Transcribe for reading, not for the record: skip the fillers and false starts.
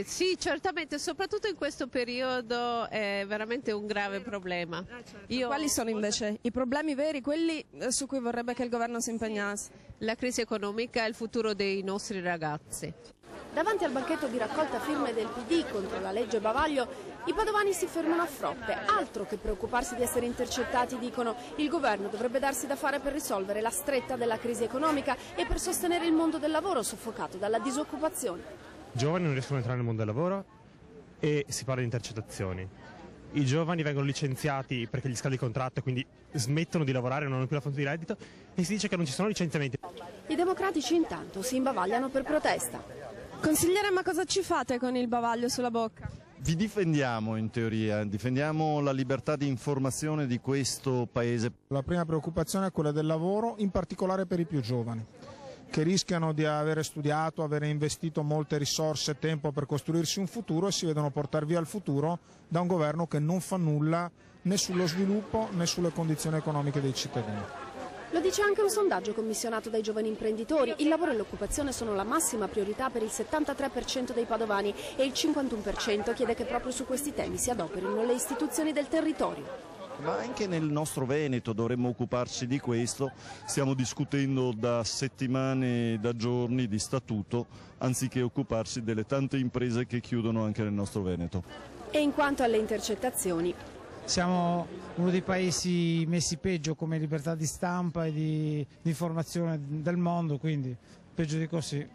Sì, certamente, soprattutto in questo periodo è veramente un grave problema. Certo. Quali sono invece i problemi veri, quelli su cui vorrebbe che il governo si impegnasse? La crisi economica e il futuro dei nostri ragazzi. Davanti al banchetto di raccolta firme del PD contro la legge Bavaglio, i padovani si fermano a frotte. Altro che preoccuparsi di essere intercettati, dicono. Il governo dovrebbe darsi da fare per risolvere la stretta della crisi economica e per sostenere il mondo del lavoro soffocato dalla disoccupazione. I giovani non riescono a entrare nel mondo del lavoro e si parla di intercettazioni. I giovani vengono licenziati perché gli scade il contratto e quindi smettono di lavorare, non hanno più la fonte di reddito e si dice che non ci sono licenziamenti. I democratici intanto si imbavagliano per protesta. Consigliere, ma cosa ci fate con il bavaglio sulla bocca? Vi difendiamo in teoria, difendiamo la libertà di informazione di questo paese. La prima preoccupazione è quella del lavoro, in particolare per i più giovani, che rischiano di avere studiato, avere investito molte risorse e tempo per costruirsi un futuro e si vedono portare via il futuro da un governo che non fa nulla né sullo sviluppo né sulle condizioni economiche dei cittadini. Lo dice anche un sondaggio commissionato dai giovani imprenditori. Il lavoro e l'occupazione sono la massima priorità per il 73% dei padovani e il 51% chiede che proprio su questi temi si adoperino le istituzioni del territorio. Ma anche nel nostro Veneto dovremmo occuparci di questo, stiamo discutendo da settimane, da giorni di statuto, anziché occuparsi delle tante imprese che chiudono anche nel nostro Veneto. E in quanto alle intercettazioni, siamo uno dei paesi messi peggio come libertà di stampa e di informazione del mondo, quindi peggio di così.